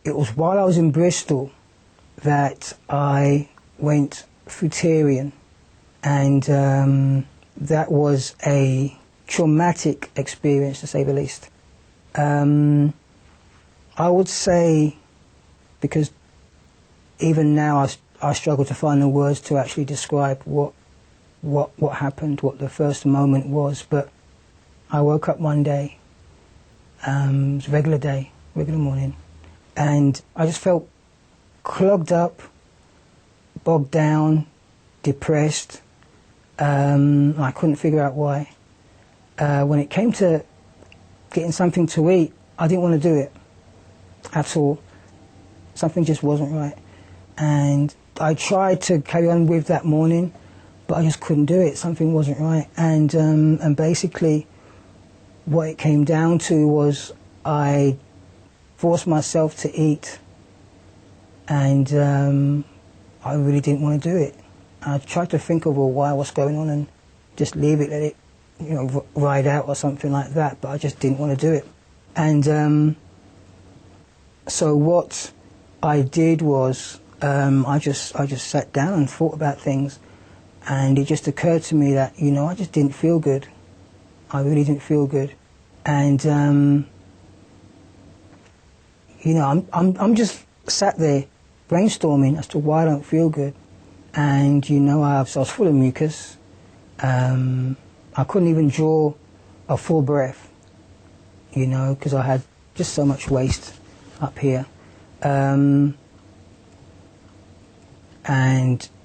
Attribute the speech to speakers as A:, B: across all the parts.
A: it was while I was in Bristol that I went fruitarian, and that was a traumatic experience, to say the least. I would say, because even now I struggle to find the words to actually describe what happened, what the first moment was, but I woke up one day, it was a regular morning, and I just felt clogged up, bogged down, depressed. I couldn't figure out why. When it came to getting something to eat, I didn't want to do it at all. Something just wasn't right. And I tried to carry on with that morning, but I just couldn't do it. Something wasn't right. And basically what it came down to was I forced myself to eat, and I really didn't want to do it. I tried to think of why, what's going on, and just leave it, let it, ride out or something like that, but I just didn't want to do it. And so what I did was I just sat down and thought about things, and it just occurred to me that I just didn't feel good. I really didn't feel good, and I'm just sat there brainstorming as to why I don't feel good, and I was full of mucus. I couldn't even draw a full breath, because I had just so much waste up here. And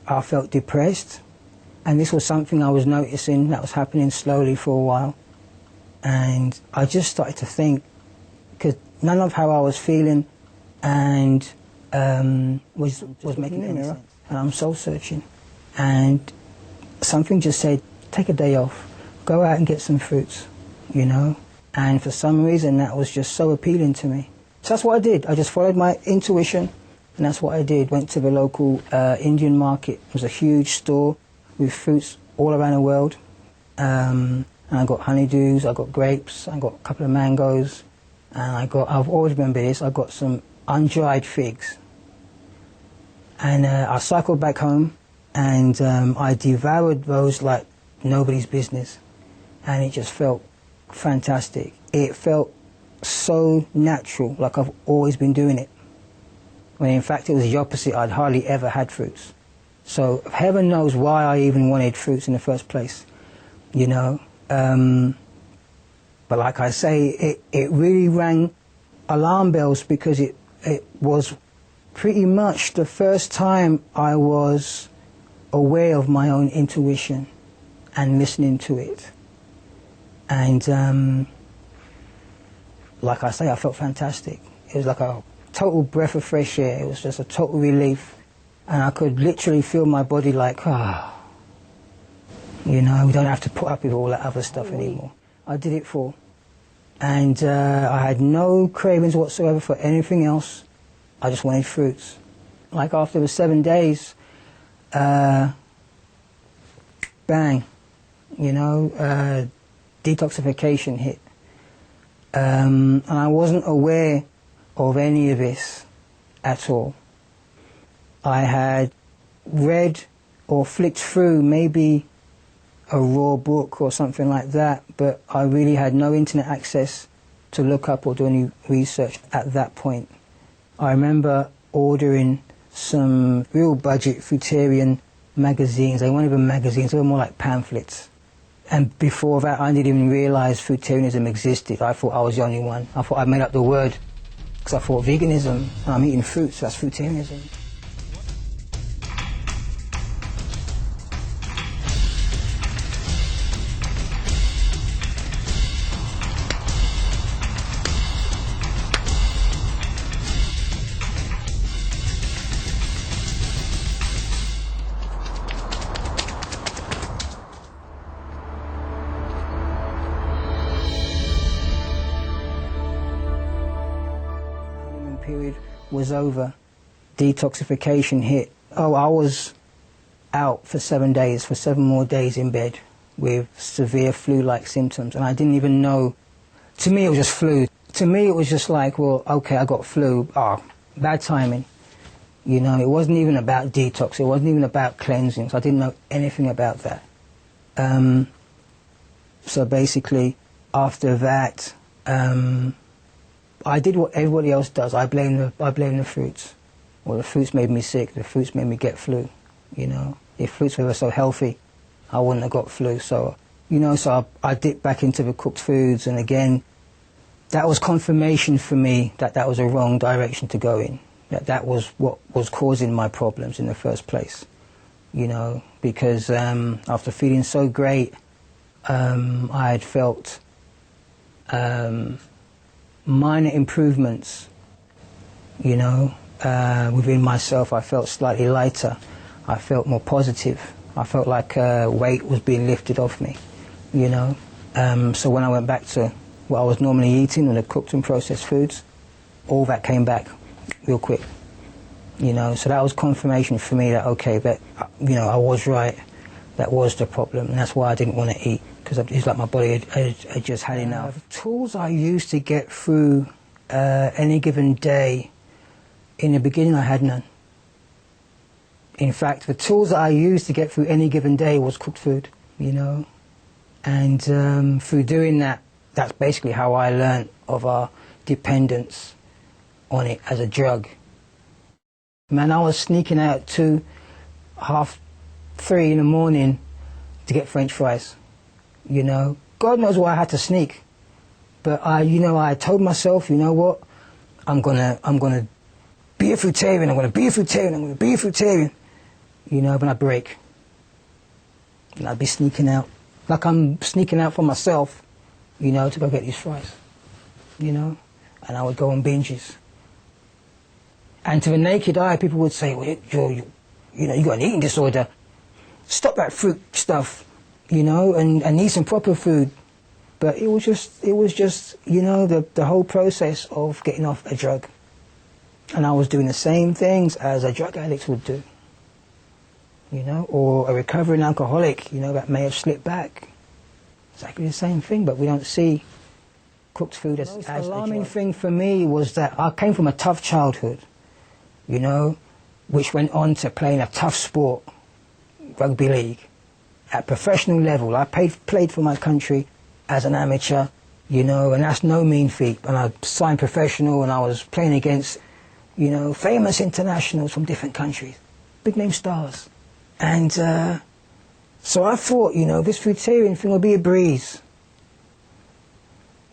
A: I felt depressed, and this was something I was noticing that was happening slowly for a while. And I just started to think, because none of how I was feeling and was making any sense. And I'm soul searching, and something just said, take a day off, go out and get some fruits, and for some reason that was just so appealing to me. So that's what I did. I just followed my intuition, and that's what I did. Went to the local Indian market. It was a huge store with fruits all around the world. And I got honeydews, I got grapes, I got a couple of mangoes, and I've always remembered this, I got some undried figs. And I cycled back home, and I devoured those like nobody's business. And it just felt fantastic. It felt so natural, like I've always been doing it. When in fact it was the opposite. I'd hardly ever had fruits. So heaven knows why I even wanted fruits in the first place, But like I say, it really rang alarm bells, because it was pretty much the first time I was aware of my own intuition and listening to it. And like I say, I felt fantastic. It was like a total breath of fresh air. It was just a total relief. And I could literally feel my body like, we don't have to put up with all that other stuff anymore. I did it for. And I had no cravings whatsoever for anything else. I just wanted fruits. Like after the 7 days, bang, detoxification hit. And I wasn't aware of any of this at all. I had read or flicked through maybe a raw book or something like that, but I really had no internet access to look up or do any research at that point. I remember ordering some real budget fruitarian magazines. They weren't even magazines, they were more like pamphlets. And before that, I didn't even realise fruitarianism existed. I thought I was the only one. I thought I made up the word, because I thought veganism, I'm eating fruits, that's fruitarianism. Period was over. Detoxification hit. I was out for 7 days, for 7 more days in bed with severe flu-like symptoms, and I didn't even know. To me it was just flu. To me it was just like, well, okay, I got flu. bad timing. You know, it wasn't even about detox, it wasn't even about cleansing, so I didn't know anything about that. So basically, after that, I did what everybody else does. I blame the fruits. Well, the fruits made me sick, the fruits made me get flu, you know. If fruits were so healthy, I wouldn't have got flu. So, you know, so I dipped back into the cooked foods, and again, that was confirmation for me that that was a wrong direction to go in. That was what was causing my problems in the first place, you know, because after feeling so great, I had felt minor improvements, you know, within myself. I felt slightly lighter. I felt more positive. I felt like weight was being lifted off me, you know. So when I went back to what I was normally eating, the cooked and processed foods, all that came back real quick, you know. So that was confirmation for me that, okay, that, you know, I was right. That was the problem, and that's why I didn't want to eat, because it's like my body had just had enough. The tools I used to get through any given day, in the beginning I had none. In fact, the tools that I used to get through any given day was cooked food, you know. And through doing that, that's basically how I learned of our dependence on it as a drug. Man, I was sneaking out 2, 3 in the morning to get French fries, you know. God knows why I had to sneak, but I told myself, you know what, I'm gonna be a fruitarian, I'm gonna be a fruitarian, you know. But I break, and I'd be sneaking out, like I'm sneaking out for myself, you know, to go get these fries, you know, and I would go on binges. And to the naked eye, people would say, well, you know, you got an eating disorder. Stop that fruit stuff, you know, and eat some proper food. But it was just, you know, the whole process of getting off a drug. And I was doing the same things as a drug addict would do, you know, or a recovering alcoholic, you know, that may have slipped back. Exactly the same thing, but we don't see cooked food as the alarming thing for me was that I came from a tough childhood, you know, which went on to playing a tough sport, rugby league, at professional level. I played for my country as an amateur, you know, and that's no mean feat. And I signed professional, and I was playing against, you know, famous internationals from different countries, big name stars. And so I thought, you know, this fruitarian thing will be a breeze.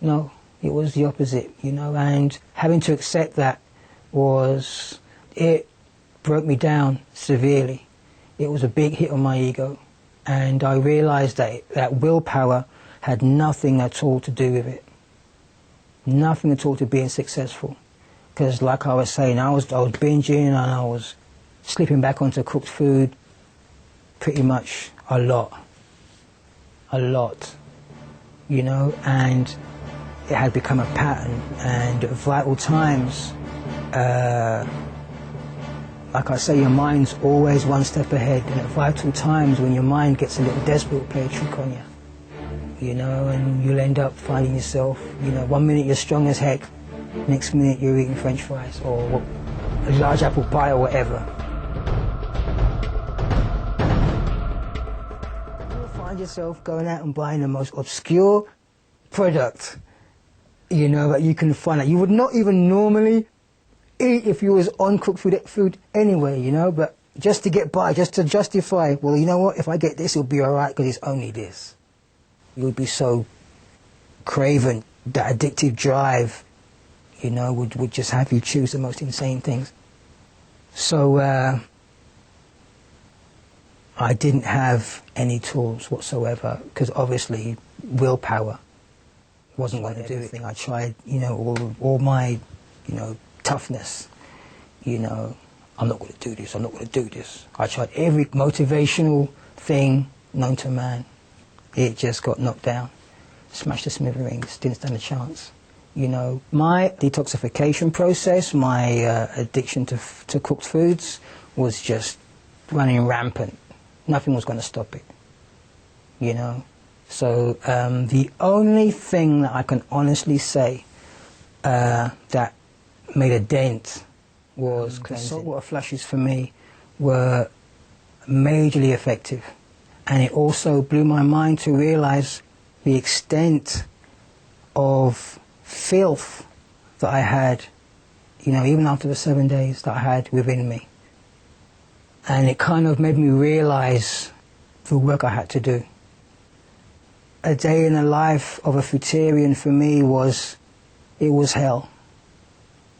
A: No, it was the opposite, you know, and having to accept that it broke me down severely. It was a big hit on my ego, and I realized that willpower had nothing at all to do with it. Nothing at all to being successful. Because like I was saying, I was binging, and I was slipping back onto cooked food pretty much a lot, you know, and it had become a pattern. And at vital times, like I say, your mind's always one step ahead, and at vital times when your mind gets a little desperate, it'll play a trick on you, know, and you'll end up finding yourself, you know, one minute you're strong as heck, next minute you're eating French fries or a large apple pie or whatever. You'll find yourself going out and buying the most obscure product, you know, that you can find that you would not even normally eat if you was on cooked food anyway, you know, but just to get by, just to justify, well, you know what, if I get this, it'll be all right because it's only this. You would be so craven, that addictive drive, you know, would just have you choose the most insane things. So I didn't have any tools whatsoever, because obviously willpower wasn't going to do anything. I tried, you know, all my, you know, toughness, you know, I'm not going to do this, I'm not going to do this. I tried every motivational thing known to man. It just got knocked down, smashed to smithereens, didn't stand a chance. You know, my detoxification process, my addiction to cooked foods was just running rampant. Nothing was going to stop it, you know. So the only thing that I can honestly say that made a dent was cleansing. Saltwater flushes for me were majorly effective, and it also blew my mind to realize the extent of filth that I had, you know, even after the 7 days that I had within me. And it kind of made me realize the work I had to do. A day in the life of a fruitarian for me was hell.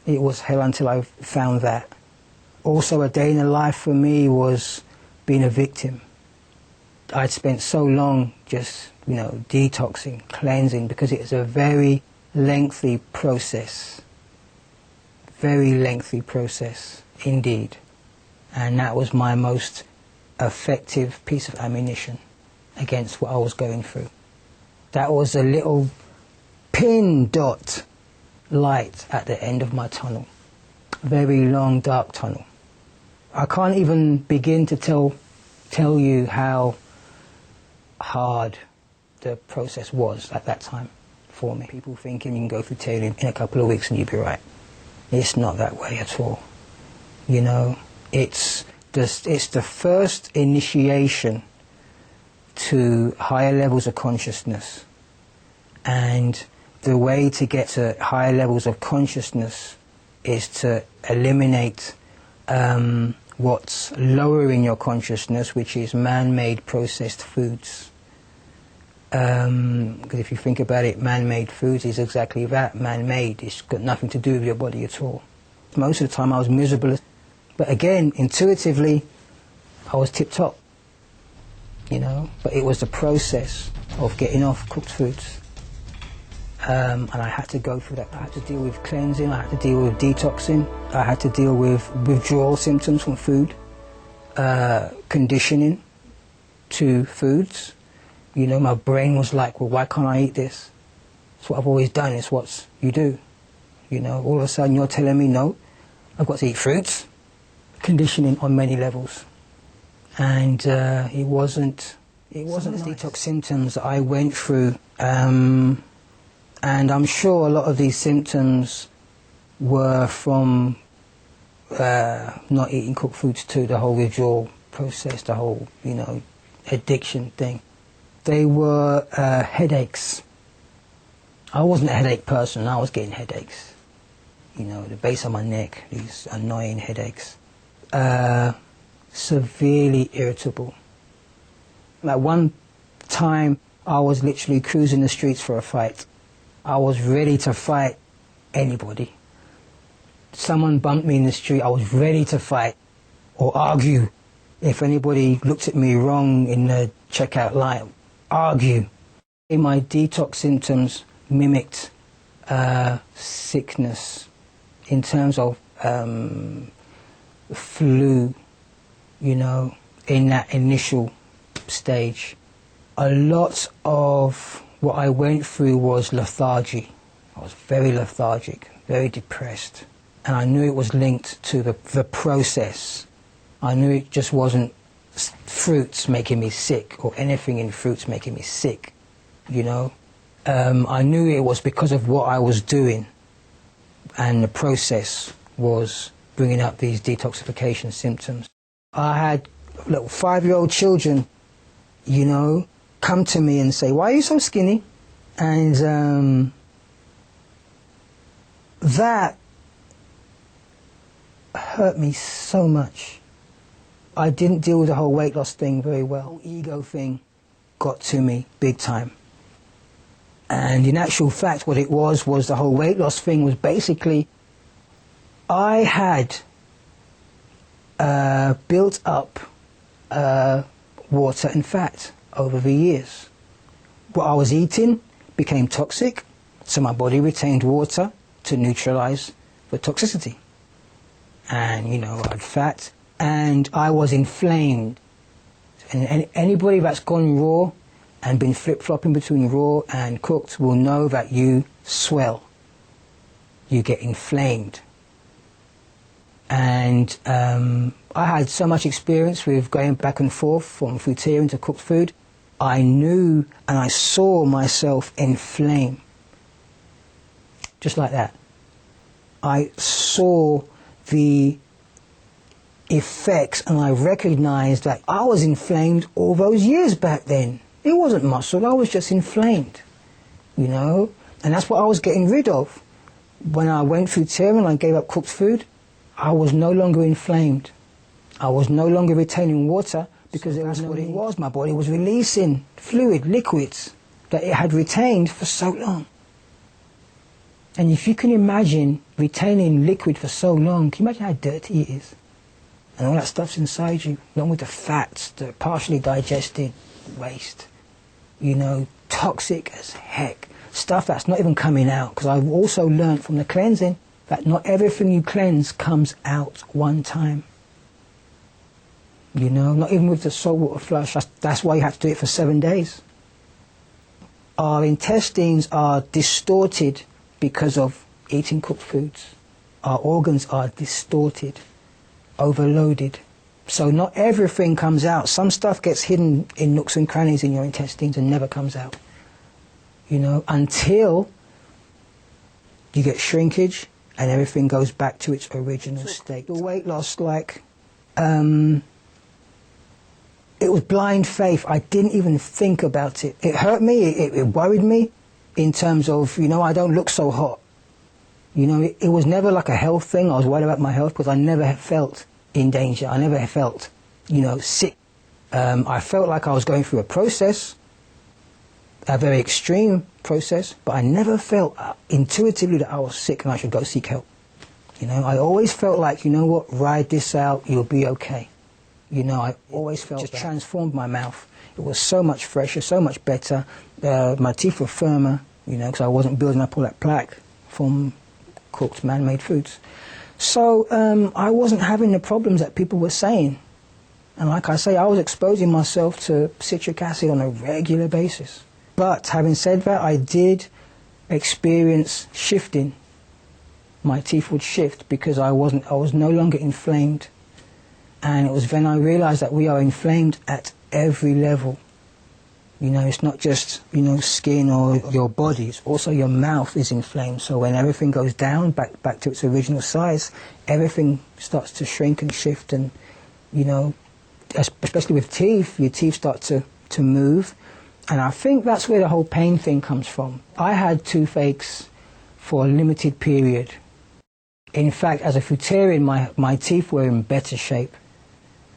A: It was hell until I found that. Also, a day in the life for me was being a victim. I'd spent so long just, you know, detoxing, cleansing, because it was a very lengthy process. Very lengthy process, indeed. And that was my most effective piece of ammunition against what I was going through. That was a little pin dot light at the end of my tunnel. Very long, dark tunnel. I can't even begin to tell you how hard the process was at that time for me. People thinking you can go through tailing in a couple of weeks and you'll be right. It's not that way at all. You know, it's the first initiation to higher levels of consciousness. And the way to get to higher levels of consciousness is to eliminate what's lower in your consciousness, which is man-made processed foods. Because if you think about it, man-made foods is exactly that, man-made. It's got nothing to do with your body at all. Most of the time I was miserable, but again, intuitively, I was tip-top, you know. But it was the process of getting off cooked foods. And I had to go through that. I had to deal with cleansing, I had to deal with detoxing, I had to deal with withdrawal symptoms from food, conditioning to foods. You know, my brain was like, well, why can't I eat this? It's what I've always done, it's what you do. You know, all of a sudden you're telling me, no, I've got to eat fruits. Conditioning on many levels. And it wasn't the detox symptoms that I went through. And I'm sure a lot of these symptoms were from not eating cooked foods too, the whole withdrawal process, the whole, you know, addiction thing. They were headaches. I wasn't a headache person, I was getting headaches. You know, the base of my neck, these annoying headaches. Severely irritable. Like one time I was literally cruising the streets for a fight. I was ready to fight anybody. Someone bumped me in the street, I was ready to fight or argue. If anybody looked at me wrong in the checkout line, argue. My detox symptoms mimicked sickness in terms of flu, you know, in that initial stage. A lot of what I went through was lethargy. I was very lethargic, very depressed. And I knew it was linked to the process. I knew it just wasn't fruits making me sick or anything in fruits making me sick, you know. I knew it was because of what I was doing, and the process was bringing up these detoxification symptoms. I had little 5-year-old children, you know, come to me and say, why are you so skinny? And that hurt me so much. I didn't deal with the whole weight loss thing very well. The whole ego thing got to me big time. And in actual fact, what it was the whole weight loss thing was basically, I had built up water and fat over the years. What I was eating became toxic, so my body retained water to neutralize the toxicity. And, you know, I had fat, and I was inflamed. And anybody that's gone raw and been flip-flopping between raw and cooked will know that you swell. You get inflamed. And I had so much experience with going back and forth from fruitarian to cooked food. I knew and I saw myself inflame. Just like that. I saw the effects, and I recognized that I was inflamed all those years back then. It wasn't muscle, I was just inflamed, you know, and that's what I was getting rid of. When I went fruitarian, I gave up cooked food, I was no longer inflamed. I was no longer retaining water because that's what it was. My body was releasing fluid, liquids that it had retained for so long. And if you can imagine retaining liquid for so long, can you imagine how dirty it is? And all that stuff's inside you, along with the fats, the partially digested waste, you know, toxic as heck. Stuff that's not even coming out, because I've also learned from the cleansing that not everything you cleanse comes out one time. You know, not even with the saltwater flush. That's why you have to do it for 7 days. Our intestines are distorted because of eating cooked foods. Our organs are distorted, overloaded. So not everything comes out. Some stuff gets hidden in nooks and crannies in your intestines and never comes out. You know, until you get shrinkage and everything goes back to its original state. The weight loss, like, it was blind faith. I didn't even think about it. It hurt me, it worried me in terms of, you know, I don't look so hot. You know, it was never like a health thing. I was worried about my health because I never felt in danger. I never felt, you know, sick. I felt like I was going through a process, a very extreme process, but I never felt intuitively that I was sick and I should go seek help. You know, I always felt like, you know what, ride this out, you'll be okay. You know, I always felt just transformed my mouth. It was so much fresher, so much better. My teeth were firmer, you know, because I wasn't building up all that plaque from cooked man-made foods. So I wasn't having the problems that people were saying. And like I say, I was exposing myself to citric acid on a regular basis. But having said that, I did experience shifting. My teeth would shift because I was no longer inflamed. And it was then I realized that we are inflamed at every level. You know, it's not just, you know, skin or your body, it's also your mouth is inflamed. So when everything goes down, back to its original size, everything starts to shrink and shift, and, you know, especially with teeth, your teeth start to move. And I think that's where the whole pain thing comes from. I had toothaches for a limited period. In fact, as a fruitarian, my teeth were in better shape.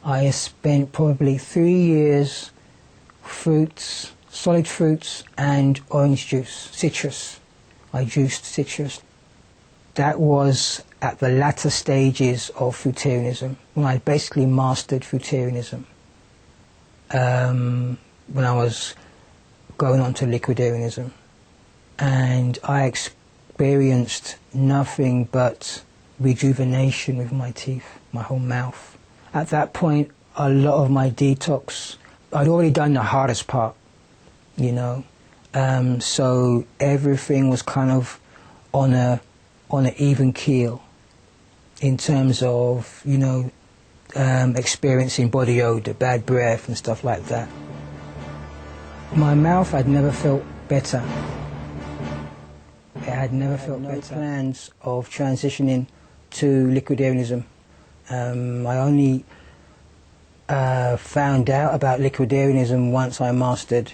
A: I spent probably 3 years fruits, solid fruits and orange juice, citrus. I juiced citrus. That was at the latter stages of fruitarianism, when I basically mastered fruitarianism. When I was going on to liquidarianism. And I experienced nothing but rejuvenation with my teeth, my whole mouth. At that point, a lot of my detox, I'd already done the hardest part, you know. So everything was kind of on an even keel in terms of, you know, experiencing body odor, bad breath and stuff like that. My mouth had never felt better. It had never felt better. Plans of transitioning to liquidarianism. I only found out about liquidarianism once I mastered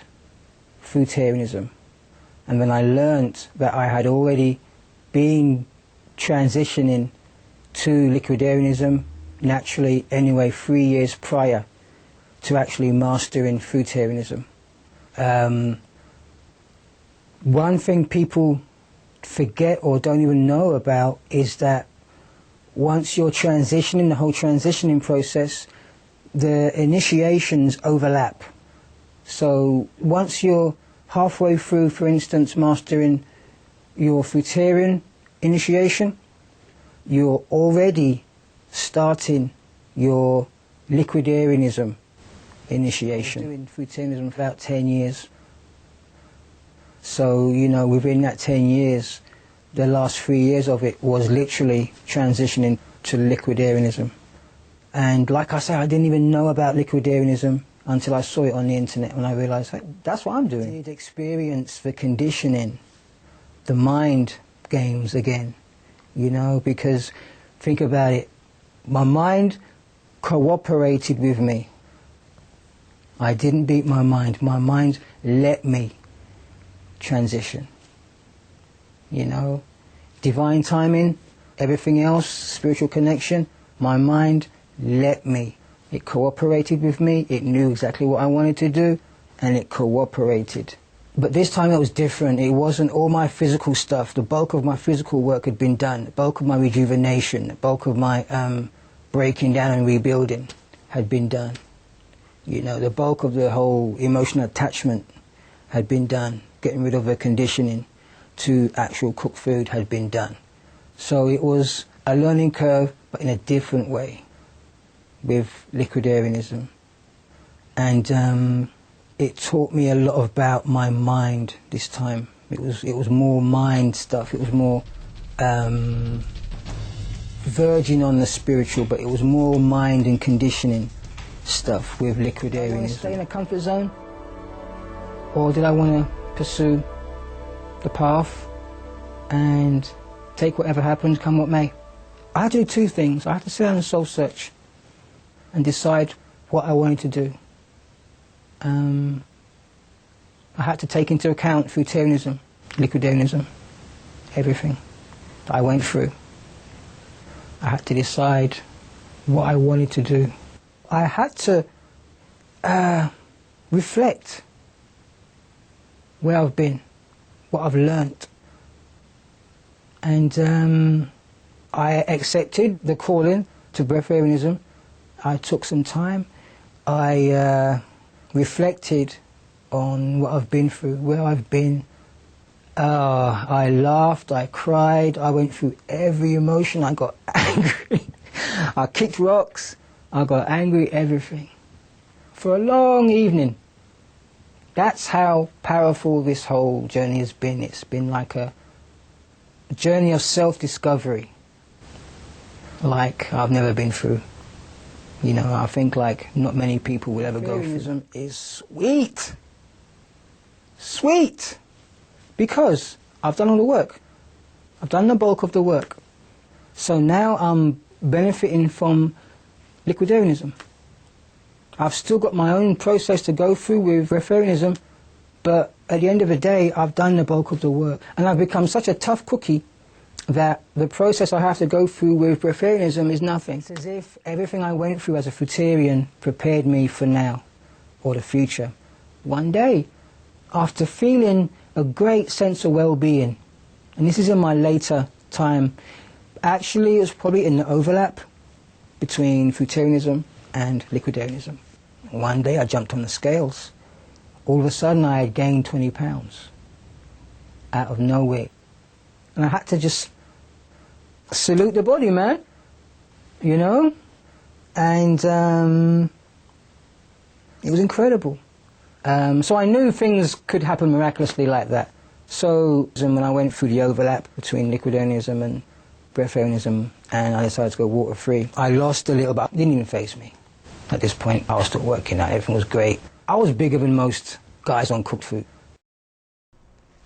A: fruitarianism. And then I learnt that I had already been transitioning to liquidarianism naturally anyway 3 years prior to actually mastering fruitarianism. One thing people forget or don't even know about is that once you're transitioning, the whole transitioning process, the initiations overlap. So once you're halfway through, for instance, mastering your fruitarian initiation, you're already starting your liquidarianism initiation. I was doing fruitarianism for about 10 years. So, you know, within that 10 years, the last 3 years of it was literally transitioning to liquidarianism. And like I say, I didn't even know about liquidarianism until I saw it on the internet, when I realized, hey, that's what I'm doing. I need to experience the conditioning, the mind games again, you know, because think about it. My mind cooperated with me. I didn't beat my mind. My mind let me transition. You know, divine timing, everything else, spiritual connection, my mind let me. It cooperated with me, it knew exactly what I wanted to do, and it cooperated. But this time it was different. It wasn't all my physical stuff. The bulk of my physical work had been done. The bulk of my rejuvenation, the bulk of my breaking down and rebuilding had been done. You know, the bulk of the whole emotional attachment had been done. Getting rid of the conditioning to actual cooked food had been done. So it was a learning curve, but in a different way, with liquidarianism. And it taught me a lot about my mind this time. It was more mind stuff. It was more verging on the spiritual, but it was more mind and conditioning stuff with liquidarianism. Did I want to stay in a comfort zone? Or did I want to pursue the path and take whatever happens, come what may? I had to do two things. I had to sit down and soul search and decide what I wanted to do. I had to take into account fruitarianism, liquidarianism, everything that I went through. I had to decide what I wanted to do. I had to reflect where I've been, what I've learnt. And I accepted the calling to breatharianism. I took some time. I reflected on what I've been through, where I've been. I laughed, I cried, I went through every emotion. I got angry. I kicked rocks. I got angry, everything. For a long evening. That's how powerful this whole journey has been. It's been like a journey of self-discovery, like I've never been through. You know, I think like not many people will ever go through. Veganism is sweet. Sweet! Because I've done all the work. I've done the bulk of the work. So now I'm benefiting from liquidarianism. I've still got my own process to go through with breatharianism, but at the end of the day, I've done the bulk of the work. And I've become such a tough cookie that the process I have to go through with breatharianism is nothing. It's as if everything I went through as a fruitarian prepared me for now, or the future. One day, after feeling a great sense of well-being, and this is in my later time, actually it was probably in the overlap between fruitarianism and liquidarianism. One day I jumped on the scales. All of a sudden I had gained 20 pounds out of nowhere. And I had to just salute the body, man, you know? And it was incredible. So I knew things could happen miraculously like that. So when I went through the overlap between liquidarianism and breatharianism, and I decided to go water-free, I lost a little bit. It didn't even faze me. At this point, I was still working out. Everything was great. I was bigger than most guys on cooked food.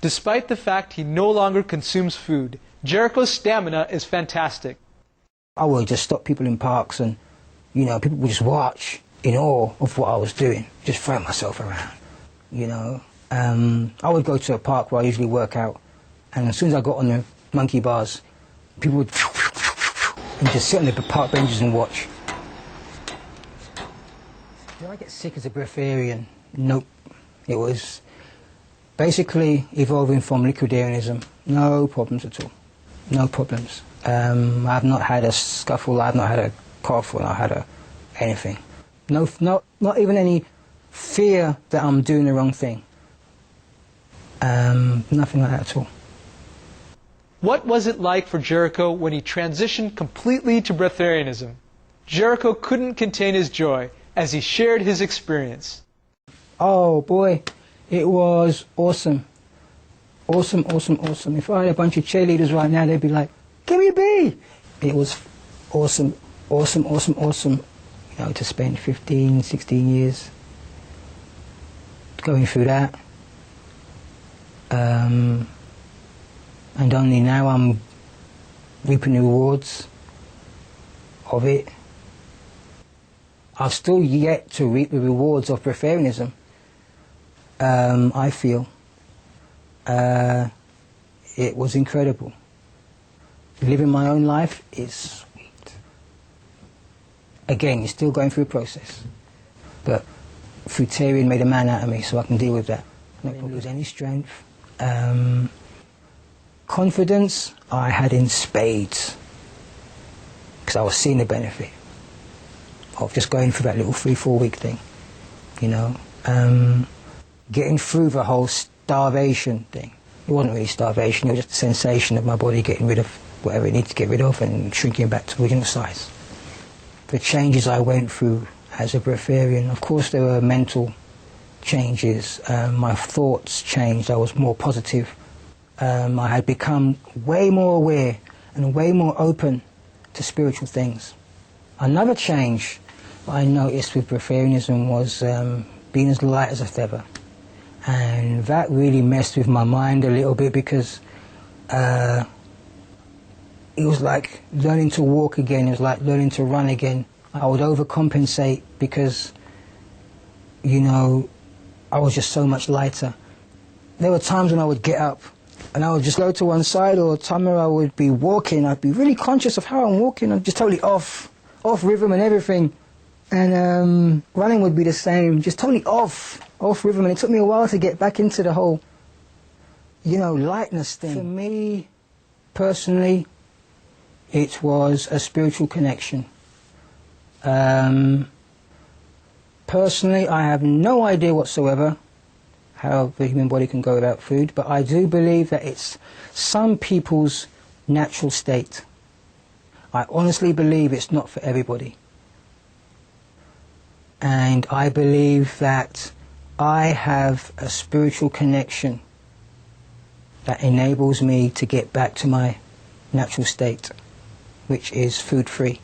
B: Despite the fact he no longer consumes food, Jericho's stamina is fantastic.
A: I would just stop people in parks and, you know, people would just watch in awe of what I was doing, just throw myself around, you know. I would go to a park where I usually work out, and as soon as I got on the monkey bars, people would and just sit on the park benches and watch. Did I get sick as a breatharian? Nope. It was basically evolving from liquidarianism. No problems at all. No problems. I've not had a scuffle, I've not had a cough, or I've had anything. No, not even any fear that I'm doing the wrong thing. Nothing like that at all.
B: What was it like for Jericho when he transitioned completely to breatharianism? Jericho couldn't contain his joy as he shared his experience.
A: Oh boy, it was awesome. Awesome, awesome, awesome. If I had a bunch of cheerleaders right now, they'd be like, give me a B! It was awesome, awesome, awesome, awesome. You know, to spend 15, 16 years going through that. And only now I'm reaping the rewards of it. I've still yet to reap the rewards of breatharianism, I feel. It was incredible. Living my own life is sweet. Again, you're still going through a process. But fruitarian made a man out of me, so I can deal with that. I didn't lose any strength. Confidence I had in spades, because I was seeing the benefit of just going through that little 3-4 week thing, you know. Getting through the whole starvation thing. It wasn't really starvation, it was just a sensation of my body getting rid of whatever it needed to get rid of and shrinking back to original size. The changes I went through as a breatharian, of course there were mental changes. My thoughts changed, I was more positive. I had become way more aware and way more open to spiritual things. Another change I noticed with breatharianism was being as light as a feather. And that really messed with my mind a little bit, because it was like learning to walk again, it was like learning to run again. I would overcompensate because, you know, I was just so much lighter. There were times when I would get up and I would just go to one side, or a time where I would be walking, I'd be really conscious of how I'm walking, I'm just totally off rhythm and everything. And running would be the same, just totally off rhythm, and it took me a while to get back into the whole, you know, lightness thing. For me, personally, it was a spiritual connection. Personally, I have no idea whatsoever how the human body can go without food, but I do believe that it's some people's natural state. I honestly believe it's not for everybody. And I believe that I have a spiritual connection that enables me to get back to my natural state, which is food-free.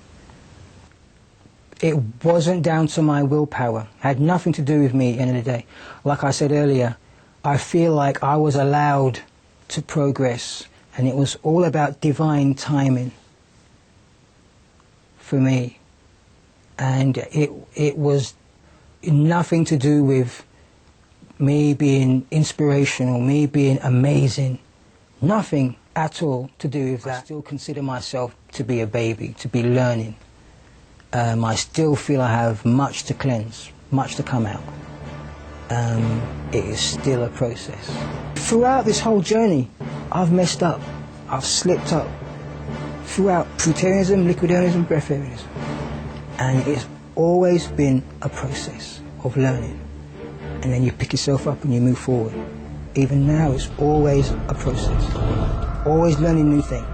A: It wasn't down to my willpower. It had nothing to do with me at the end of the day. Like I said earlier, I feel like I was allowed to progress, and it was all about divine timing for me. And it was nothing to do with me being inspirational, me being amazing. Nothing at all to do with that. I still consider myself to be a baby, to be learning. I still feel I have much to cleanse, much to come out. It is still a process. Throughout this whole journey, I've messed up, I've slipped up. Throughout fruitarianism, liquidarianism, breatharianism. And it's always been a process of learning. And then you pick yourself up and you move forward. Even now, it's always a process. Always learning new things.